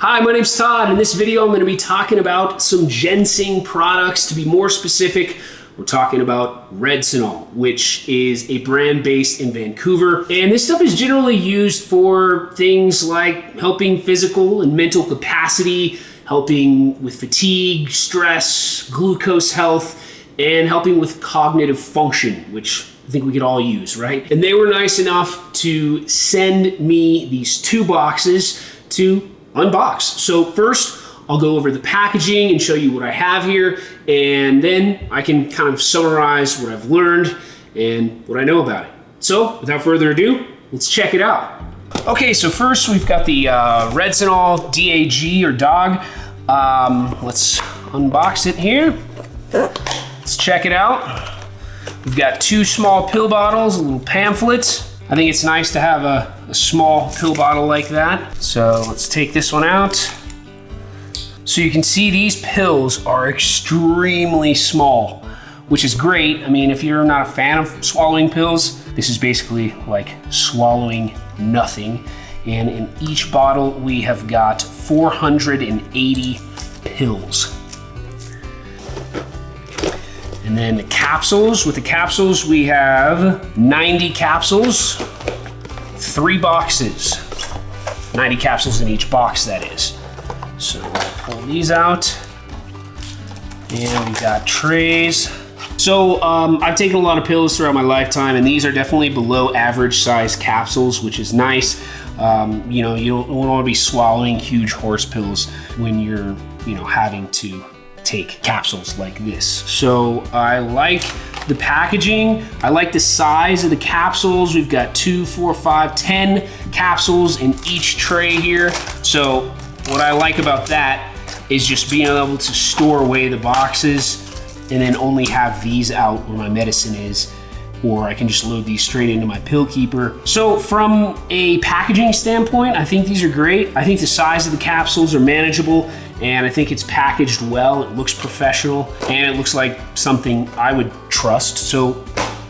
Hi, my name's Todd. In this video, I'm going to be talking about some ginseng products. To be more specific, we're talking about Redsenol, which is a brand based in Vancouver. And this stuff is generally used for things like helping physical and mental capacity, helping with fatigue, stress, glucose health, and helping with cognitive function, which I think we could all use, right? And they were nice enough to send me these 2 boxes to unbox. So first, I'll go over the packaging and show you what I have here, and then I can kind of summarize what I've learned and what I know about it. So without further ado, let's check it out. Okay, so first we've got the Redsenol DAG or DOG. Let's unbox it here. Let's check it out. We've got 2 small pill bottles, a little pamphlet. I think it's nice to have a small pill bottle like that. So let's take this one out. So you can see these pills are extremely small, which is great. I mean, if you're not a fan of swallowing pills, this is basically like swallowing nothing. And in each bottle, we have got 480 pills. And then the capsules. With the capsules, we have 90 capsules, 3 boxes. 90 capsules in each box, that is. So we'll pull these out. And we've got trays. So I've taken a lot of pills throughout my lifetime, and these are definitely below average size capsules, which is nice. You know, you don't want to be swallowing huge horse pills when you're, having to take capsules like this. So I like the packaging. I like the size of the capsules. We've got 2, 4, 5, 10 capsules in each tray here. So what I like about that is just being able to store away the boxes and then only have these out where my medicine is, or I can just load these straight into my pill keeper. So from a packaging standpoint, I think these are great. I think the size of the capsules are manageable, and I think it's packaged well. It looks professional, and it looks like something I would trust. So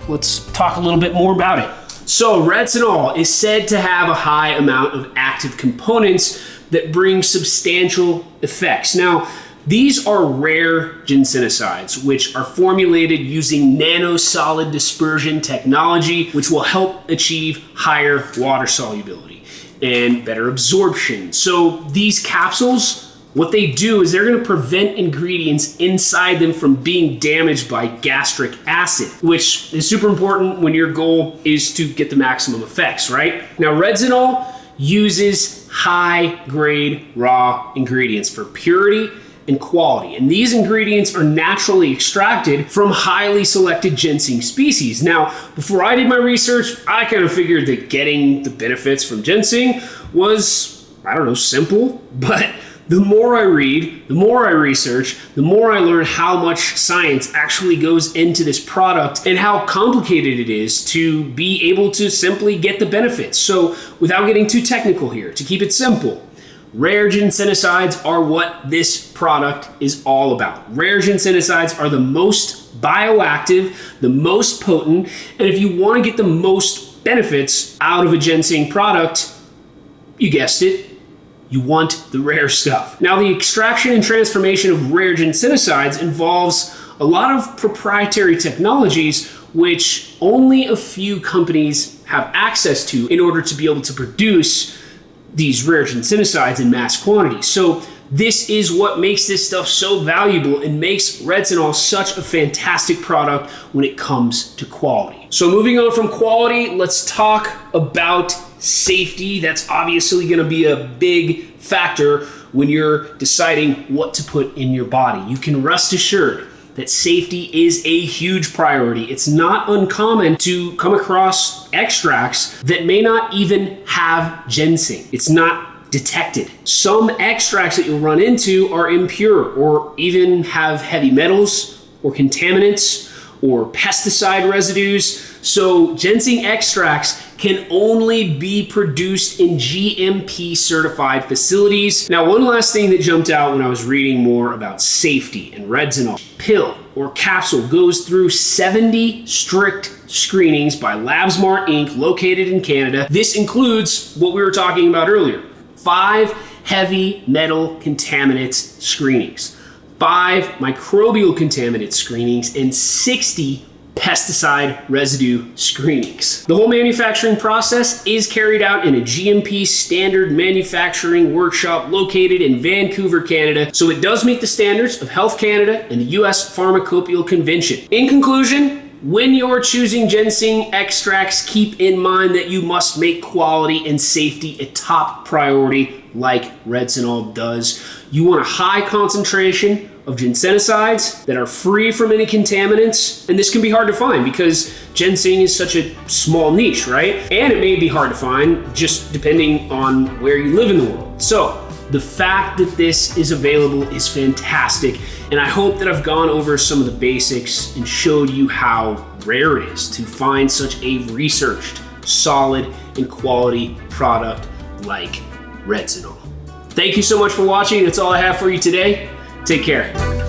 let's talk a little bit more about it. So Redsenol is said to have a high amount of active components that bring substantial effects. Now, these are rare ginsenosides, which are formulated using nanosolid dispersion technology, which will help achieve higher water solubility and better absorption. So these capsules, what they do is they're going to prevent ingredients inside them from being damaged by gastric acid, which is super important when your goal is to get the maximum effects, right? Now, Redsenol uses high-grade raw ingredients for purity and quality. And these ingredients are naturally extracted from highly selected ginseng species. Now, before I did my research, I kind of figured that getting the benefits from ginseng was, simple, but the more I read, the more I research, the more I learn how much science actually goes into this product and how complicated it is to be able to simply get the benefits. So without getting too technical here, to keep it simple, rare ginsenosides are what this product is all about. Rare ginsenosides are the most bioactive, the most potent, and if you want to get the most benefits out of a ginseng product, you guessed it, you want the rare stuff. Now, the extraction and transformation of rare ginsenosides involves a lot of proprietary technologies which only a few companies have access to in order to be able to produce these rare ginsenosides in mass quantities. So this is what makes this stuff so valuable and makes Redsenol such a fantastic product when it comes to quality. So moving on from quality, let's talk about safety. That's obviously going to be a big factor when you're deciding what to put in your body. You can rest assured that safety is a huge priority. It's not uncommon to come across extracts that may not even have ginseng. It's not detected. Some extracts that you'll run into are impure or even have heavy metals or contaminants or pesticide residues. So ginseng extracts can only be produced in GMP certified facilities. Now, one last thing that jumped out when I was reading more about safety and Redsenol. Pill or capsule goes through 70 strict screenings by LabsMart Inc. located in Canada. This includes what we were talking about earlier, 5 heavy metal contaminants screenings, 5 microbial contaminant screenings, and 60 pesticide residue screenings. The whole manufacturing process is carried out in a GMP standard manufacturing workshop located in Vancouver, Canada, so it does meet the standards of Health Canada and the US Pharmacopoeia Convention. In conclusion, when you're choosing ginseng extracts, keep in mind that you must make quality and safety a top priority like Redsenol does. You want a high concentration of ginsenosides that are free from any contaminants, and this can be hard to find because ginseng is such a small niche, right? And it may be hard to find just depending on where you live in the world. So the fact that this is available is fantastic, and I hope that I've gone over some of the basics and showed you how rare it is to find such a researched, solid, and quality product like Redsenol. Thank you so much for watching. That's all I have for you today. Take care.